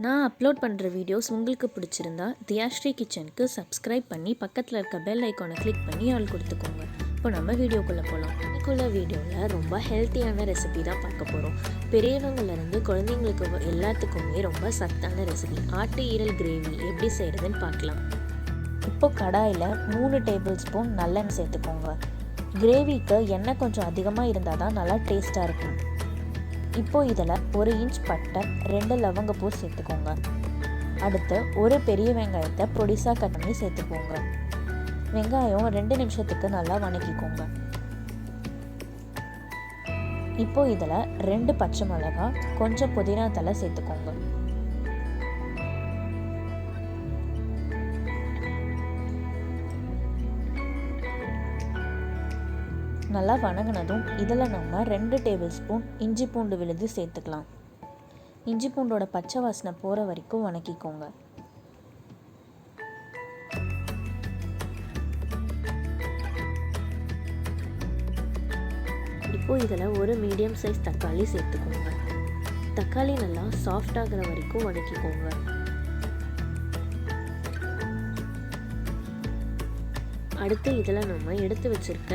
நான் அப்லோட் பண்ணுற வீடியோஸ் உங்களுக்கு பிடிச்சிருந்தா தியாஸ்ரீ கிச்சனுக்கு சப்ஸ்கிரைப் பண்ணி பக்கத்தில் இருக்க பெல் ஐக்கானை கிளிக் பண்ணி ஆல் கொடுத்துக்கோங்க. இப்போ நம்ம வீடியோக்குள்ளே போகலாம். வீடியோவில் ரொம்ப ஹெல்த்தியான ரெசிபி தான் பார்க்க போகிறோம். பெரியவங்கலேருந்து குழந்தைங்களுக்கு எல்லாத்துக்குமே ரொம்ப சத்தான ரெசிபி ஆட்டு ஈரல் கிரேவி எப்படி செய்கிறதுன்னு பார்க்கலாம். இப்போ கடாயில் 3 டேபிள் ஸ்பூன் நல்லெண்ணெய் சேர்த்துக்கோங்க. கிரேவிக்கு எண்ணெய் கொஞ்சம் அதிகமாக இருந்தால் தான் நல்லா டேஸ்ட்டாக இருக்கும். இப்போது இதில் 1 இன்ச் பட்டை, 2 லவங்கப்பூ சேர்த்துக்கோங்க. அடுத்து ஒரு பெரிய வெங்காயத்தை பொடிசாக கட் பண்ணி சேர்த்துக்கோங்க. வெங்காயம் 2 நிமிஷத்துக்கு நல்லா வணக்கிக்கோங்க. இப்போது இதில் 2 பச்சை மிளகாய், கொஞ்சம் புதினா தலை சேர்த்துக்கோங்க. நல்லா வணங்கினதும் இதில் நம்ம 2 டேபிள் ஸ்பூன் இஞ்சி பூண்டு விழுது சேர்த்துக்கலாம். இஞ்சி பூண்டோட பச்சை வாசனை போகிற வரைக்கும் வணக்கிக்கோங்க. இப்போ இதில் ஒரு மீடியம் சைஸ் தக்காளி சேர்த்துக்கோங்க. தக்காளி நல்லா சாஃப்ட் ஆகிற வரைக்கும் வணக்கிக்கோங்க. அடுத்து இதில் நம்ம எடுத்து வச்சிருக்க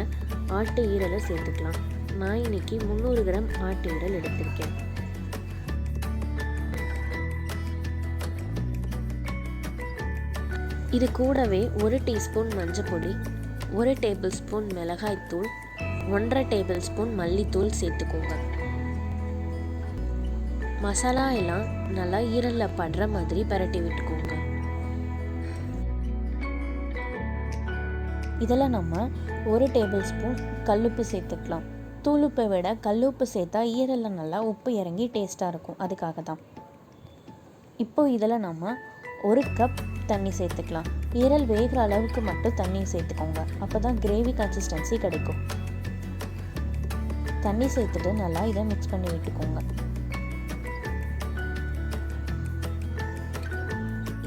ஆட்டு ஈரலை சேர்த்துக்கலாம். நான் இன்னைக்கு 300 கிராம் ஆட்டு ஈரல் எடுத்திருக்கேன். இது கூடவே 1 டீஸ்பூன் மஞ்சள், 1 டேபிள் ஸ்பூன் மிளகாய்த்தூள், 1.5 டேபிள் ஸ்பூன் மல்லித்தூள் சேர்த்துக்கோங்க. மசாலா எல்லாம் நல்லா ஈரலில் படுற மாதிரி பரட்டி விட்டுக்கோங்க. இதில் நம்ம 1 டேபிள் ஸ்பூன் கல்லுப்பு சேர்த்துக்கலாம். தூளுப்பை விட கல்லுப்பு சேர்த்தா ஈரலில் நல்லா உப்பு இறங்கி டேஸ்ட்டாக இருக்கும், அதுக்காக தான். இப்போ இதில் நம்ம 1 கப் தண்ணி சேர்த்துக்கலாம். ஈரல் வேகிற அளவுக்கு மட்டும் தண்ணி சேர்த்துக்கோங்க, அப்போ தான் கிரேவி கன்சிஸ்டன்சி கிடைக்கும். தண்ணி சேர்த்துட்டு நல்லா இதை மிக்ஸ் பண்ணி விட்டுக்கோங்க.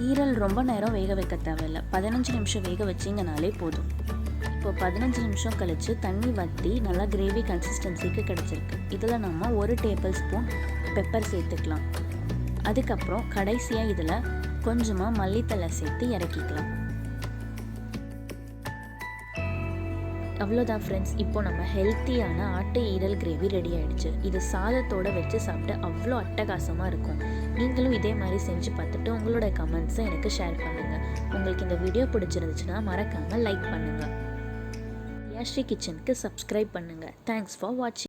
ஈரல் ரொம்ப நேரம் வேக வைக்க தேவையில்லை, 15 நிமிஷம் வேக வச்சிங்கனாலே போதும். இப்போ 15 நிமிஷம் கழித்து தண்ணி வற்றி நல்லா கிரேவி கன்சிஸ்டன்சிக்கு கிடச்சிருக்கு. இதில் நம்ம 1 டேபிள் ஸ்பூன் பெப்பர் சேர்த்துக்கலாம். அதுக்கப்புறம் கடைசியாக இதில் கொஞ்சமாக மல்லித்தலை சேர்த்து இறக்கிக்கலாம். அவ்வளோதான் ஃப்ரெண்ட்ஸ், இப்போ நம்ம ஹெல்த்தியான ஆட்டு ஈரல் கிரேவி ரெடி ஆகிடுச்சு. இது சாதத்தோடு வச்சு சாப்பிட்டு அவ்வளோ அட்டகாசமாக இருக்கும். நீங்களும் இதே மாதிரி செஞ்சு பார்த்துட்டு உங்களோட கமெண்ட்ஸை எனக்கு ஷேர் பண்ணுங்கள். உங்களுக்கு இந்த வீடியோ பிடிச்சிருந்துச்சுன்னா மறக்காமல் லைக் பண்ணுங்கள். தியாஸ்ரீ கிச்சனுக்கு சப்ஸ்கிரைப் பண்ணுங்கள். தேங்க்ஸ் ஃபார் வாட்சிங்.